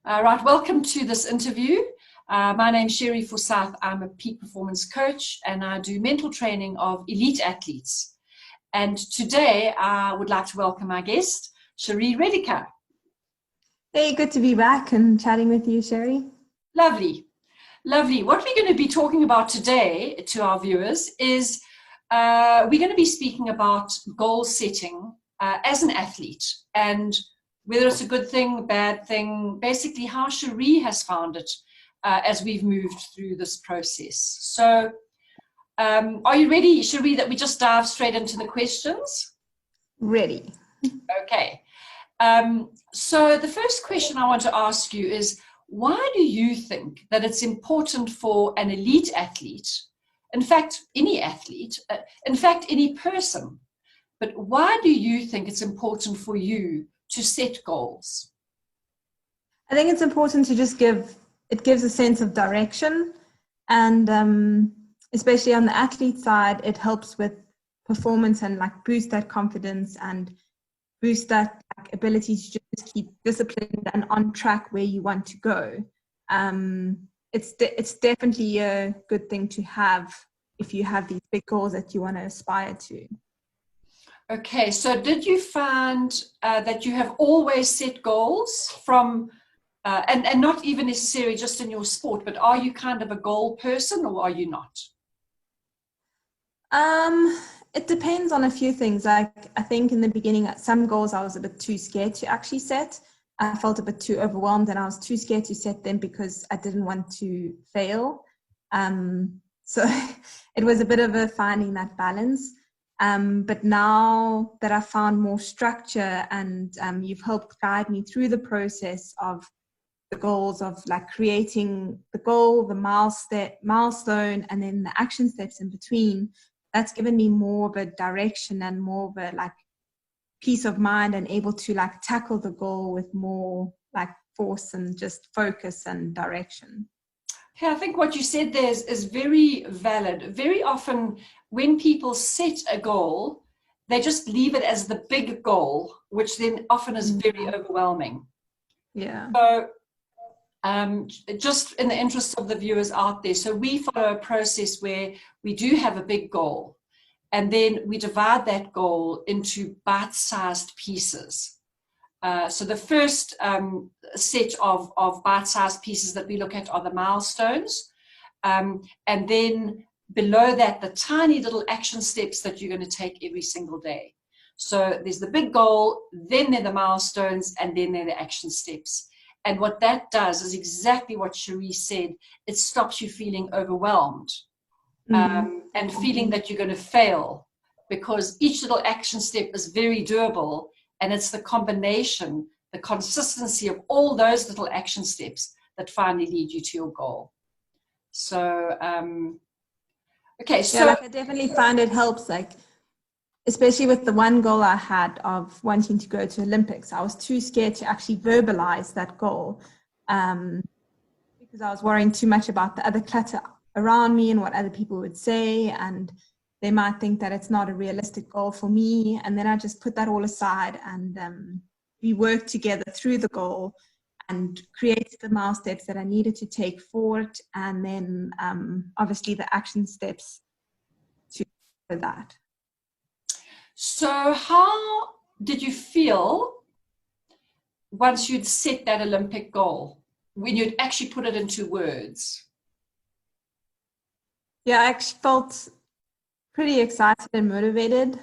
Right, welcome to this interview. My name's Cherie Forsyth. I'm a peak performance coach and I do mental training of elite athletes. And today I would like to welcome our guest, Cherie Redecker. Hey, good to be back and chatting with you, Cherie. Lovely, lovely. What we're going to be talking about today to our viewers is we're going to be speaking about goal setting as an athlete, and whether it's a good thing, bad thing, basically how Cherie has found it as we've moved through this process. So are you ready, Cherie, that we just dive straight into the questions? Ready. Okay. So the first question I want to ask you is, why do you think that it's important for an elite athlete, in fact, any athlete, in fact, any person, but why do you think it's important for you to set goals? I think it's important to just it gives a sense of direction, and especially on the athlete side, it helps with performance and like boost that confidence and boost that ability to just keep disciplined and on track where you want to go. It's definitely a good thing to have if you have these big goals that you want to aspire to. Okay, so did you find that you have always set goals from, and not even necessarily just in your sport, but are you kind of a goal person or are you not? It depends on a few things. Like I think in the beginning, some goals I was a bit too scared to actually set. I felt a bit too overwhelmed and I was too scared to set them because I didn't want to fail. So it was a bit of a finding that balance. But now that I've found more structure and you've helped guide me through the process of the goals of like creating the goal, the milestone, and then the action steps in between, that's given me more of a direction and more of a like peace of mind and able to like tackle the goal with more like force and just focus and direction. Okay, I think what you said there is very valid. Very often when people set a goal, they just leave it as the big goal, which then often is very overwhelming. Yeah. So just in the interest of the viewers out there, so we follow a process where we do have a big goal and then we divide that goal into bite-sized pieces. So the first set of bite-sized pieces that we look at are the milestones. And then below that, the tiny little action steps that you're going to take every single day. So there's the big goal, then there are the milestones, and then there are the action steps. And what that does is exactly what Cherie said. It stops you feeling overwhelmed and feeling that you're going to fail, because each little action step is very doable. And it's the combination, the consistency of all those little action steps that finally lead you to your goal. So, okay. So yeah, like I definitely find it helps, like, especially with the one goal I had of wanting to go to Olympics. I was too scared to actually verbalize that goal because I was worrying too much about the other clutter around me and what other people would say, and they might think that it's not a realistic goal for me. And then I just put that all aside and we worked together through the goal and created the milestone steps that I needed to take forward. And then obviously the action steps to that. So how did you feel once you'd set that Olympic goal, when you'd actually put it into words? Yeah, I actually felt pretty excited and motivated,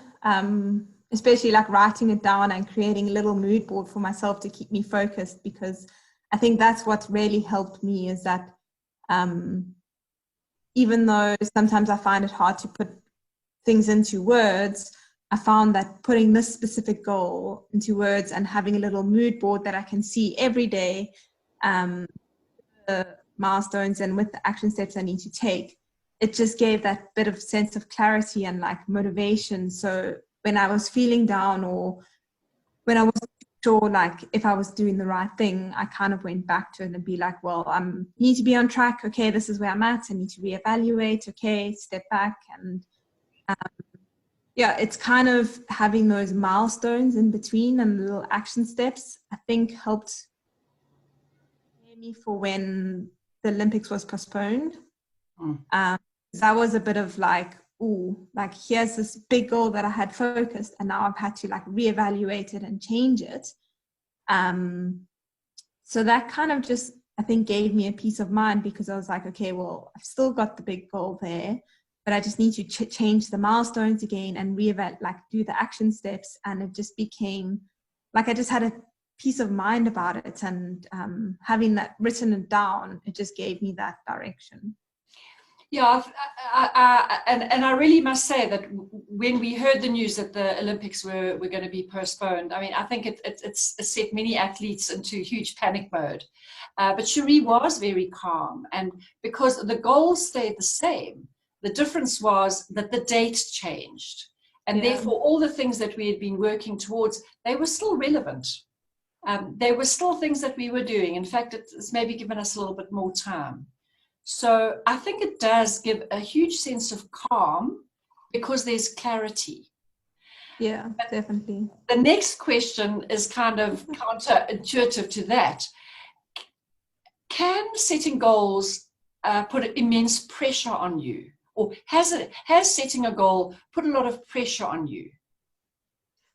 especially like writing it down and creating a little mood board for myself to keep me focused, because I think that's what really helped me is that even though sometimes I find it hard to put things into words, I found that putting this specific goal into words and having a little mood board that I can see every day, the milestones and with the action steps I need to take, it just gave that bit of sense of clarity and like motivation. So when I was feeling down or when I wasn't sure like if I was doing the right thing, I kind of went back to it and be like, well, I need to be on track. Okay, this is where I'm at. I need to reevaluate. Okay, step back. And yeah, it's kind of having those milestones in between and little action steps, I think helped me for when the Olympics was postponed. Mm. That was a bit of like, ooh, like here's this big goal that I had focused, and now I've had to like reevaluate it and change it. So that kind of just, I think, gave me a peace of mind, because I was like, okay, well, I've still got the big goal there, but I just need to change the milestones again and reevaluate, like do the action steps. And it just became like, I just had a peace of mind about it. And having that written it down, it just gave me that direction. Yeah, and I really must say that when we heard the news that the Olympics were going to be postponed, I mean, I think it's set many athletes into huge panic mode. But Cherie was very calm, and because the goals stayed the same, the difference was that the date changed. And therefore, all the things that we had been working towards, they were still relevant. They were still things that we were doing. In fact, it's maybe given us a little bit more time. So I think it does give a huge sense of calm because there's clarity. Yeah, definitely. The next question is kind of counterintuitive to that. Can setting goals put immense pressure on you? Or has setting a goal put a lot of pressure on you?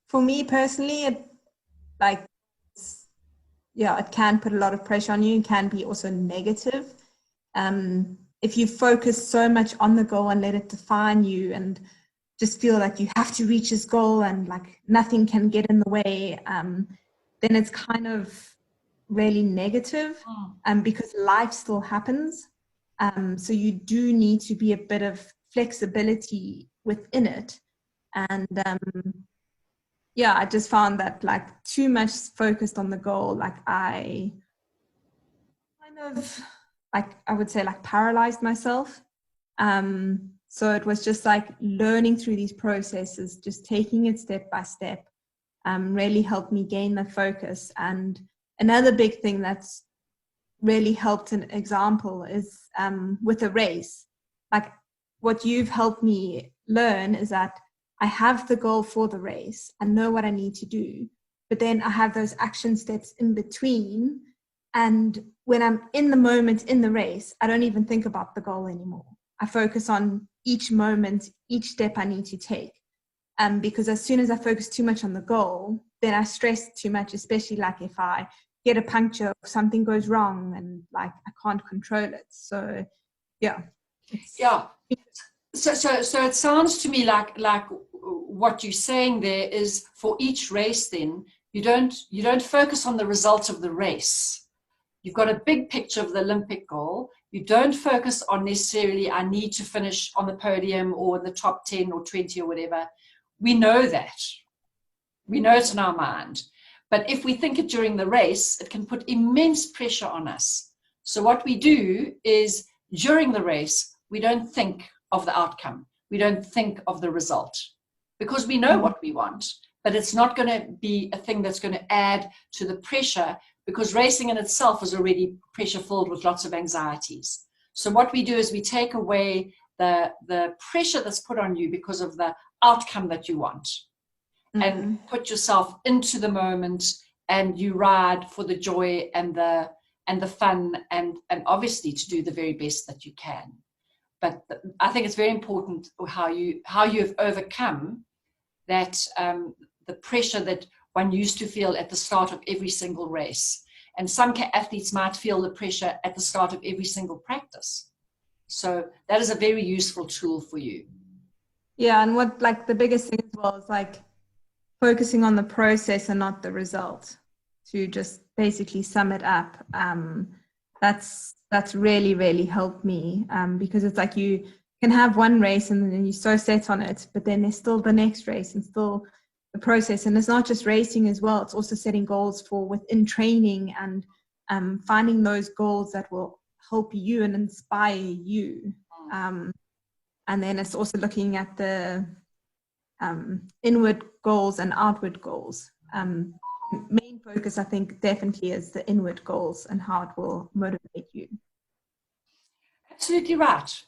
For me personally, it can put a lot of pressure on you. It can be also negative. If you focus so much on the goal and let it define you and just feel like you have to reach this goal and like nothing can get in the way, then it's kind of really negative, because life still happens. So you do need to be a bit of flexibility within it. And I just found that like too much focused on the goal, like I kind of, like I would say, like paralyzed myself. So it was just like learning through these processes, just taking it step by step, really helped me gain the focus. And another big thing that's really helped an example is with a race. Like what you've helped me learn is that I have the goal for the race. I know what I need to do, but then I have those action steps in between. And when I'm in the moment in the race, I don't even think about the goal anymore. I focus on each moment, each step I need to take. Because as soon as I focus too much on the goal, then I stress too much, especially like if I get a puncture or something goes wrong and like I can't control it. So yeah. So it sounds to me like what you're saying there is for each race, then you don't focus on the result of the race. You've got a big picture of the Olympic goal. You don't focus on necessarily, I need to finish on the podium or in the top 10 or 20 or whatever. We know that. We know it in our mind. But if we think it during the race, it can put immense pressure on us. So what we do is during the race, we don't think of the outcome. We don't think of the result because we know what we want, but it's not going to be a thing that's going to add to the pressure, because racing in itself is already pressure filled with lots of anxieties. So what we do is we take away the pressure that's put on you because of the outcome that you want, and put yourself into the moment, and you ride for the joy and the fun, and obviously to do the very best that you can. But I think it's very important how you've overcome that, the pressure that one used to feel at the start of every single race. And some athletes might feel the pressure at the start of every single practice. So that is a very useful tool for you. Yeah, and what like the biggest thing as well is like focusing on the process and not the result. To just basically sum it up, that's really, really helped me, because it's like you can have one race and then you're so set on it, but then there's still the next race and still the process. And it's not just racing as well, it's also setting goals for within training and finding those goals that will help you and inspire you. And then it's also looking at the inward goals and outward goals. Main focus, I think, definitely is the inward goals and how it will motivate you. Absolutely right.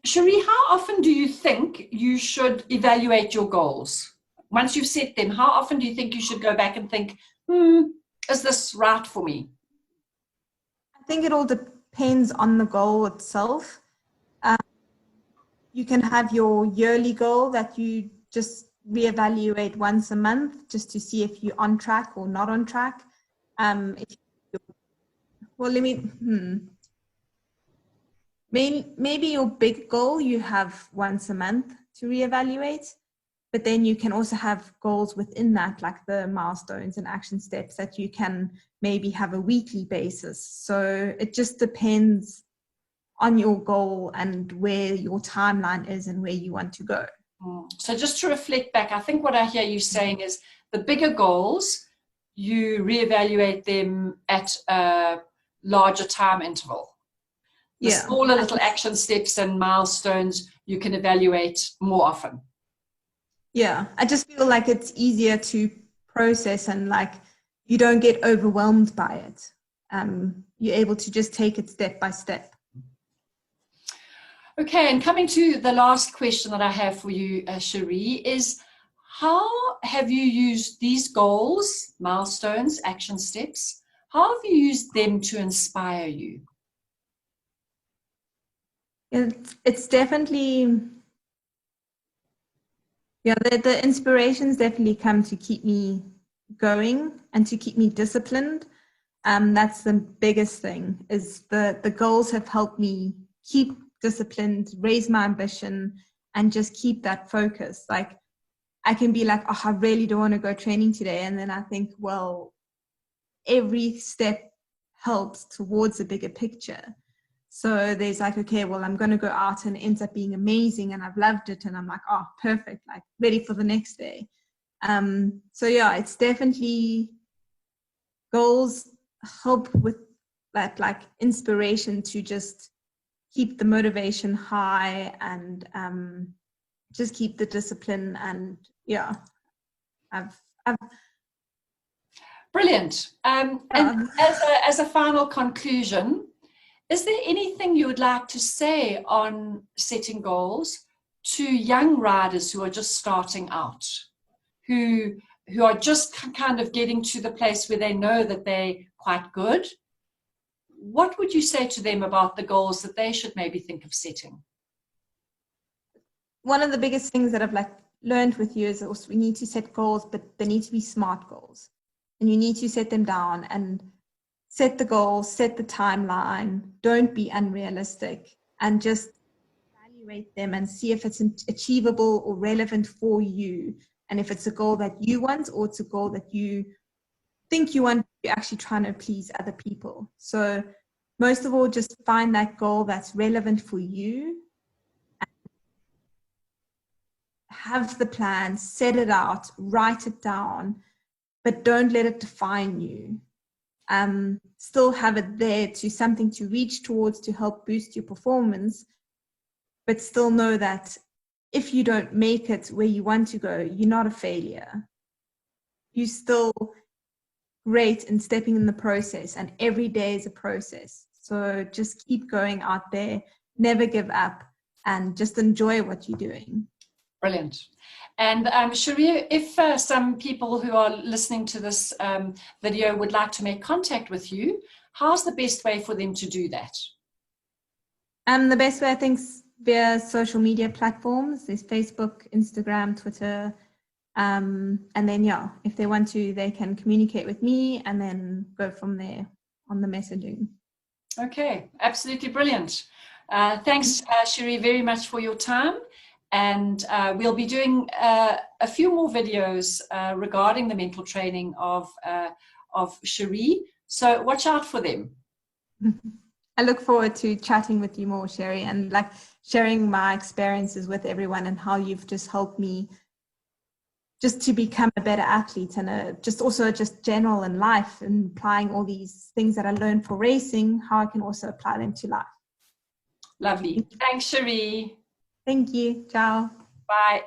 Cherie, how often do you think you should evaluate your goals? Once you've set them, how often do you think you should go back and think, is this right for me? I think it all depends on the goal itself. You can have your yearly goal that you just reevaluate once a month just to see if you're on track or not on track. Maybe your big goal you have once a month to reevaluate, but then you can also have goals within that, like the milestones and action steps that you can maybe have a weekly basis. So it just depends on your goal and where your timeline is and where you want to go. So just to reflect back, I think what I hear you saying is the bigger goals, you reevaluate them at a larger time interval. The smaller little action steps and milestones, you can evaluate more often. Yeah, I just feel like it's easier to process and like you don't get overwhelmed by it. You're able to just take it step by step. Okay, and coming to the last question that I have for you, Cherie, is how have you used these goals, milestones, action steps? How have you used them to inspire you? It's definitely, the inspirations definitely come to keep me going and to keep me disciplined. That's the biggest thing, is the goals have helped me keep disciplined, raise my ambition, and just keep that focus. Like I can be like, oh, I really don't want to go training today. And then I think, well, every step helps towards a bigger picture. So there's like, okay, well, I'm going to go out, and it ends up being amazing and I've loved it. And I'm like, oh, perfect, like ready for the next day. So yeah, it's definitely, goals help with that, like inspiration to just keep the motivation high and just keep the discipline. And yeah, I've Brilliant. And as a final conclusion, is there anything you would like to say on setting goals to young riders who are just starting out, who are just kind of getting to the place where they know that they're quite good? What would you say to them about the goals that they should maybe think of setting? One of the biggest things that I've learned with you is also we need to set goals, but they need to be smart goals. And you need to set them down and set the goals, set the timeline, don't be unrealistic, and just evaluate them and see if it's achievable or relevant for you. And if it's a goal that you want, or it's a goal that you think you want, you're actually trying to please other people. So most of all, just find that goal that's relevant for you. Have the plan, set it out, write it down, but don't let it define you. Still have it there to something to reach towards to help boost your performance, but still know that if you don't make it where you want to go, you're not a failure. You're still great in stepping in the process, and every day is a process. So just keep going out there, never give up, and just enjoy what you're doing. Brilliant. And Cherie, if some people who are listening to this video would like to make contact with you, how's the best way for them to do that? The best way, I think, is via social media platforms. There's Facebook, Instagram, Twitter. And then, yeah, if they want to, they can communicate with me and then go from there on the messaging. Okay, absolutely brilliant. Thanks, Cherie, very much for your time. And we'll be doing a few more videos regarding the mental training of Cherie. So watch out for them. I look forward to chatting with you more, Cherie, and sharing my experiences with everyone and how you've just helped me just to become a better athlete, and just general in life, and applying all these things that I learned for racing, how I can also apply them to life. Lovely. Thanks, Cherie. Thank you. Ciao. Bye.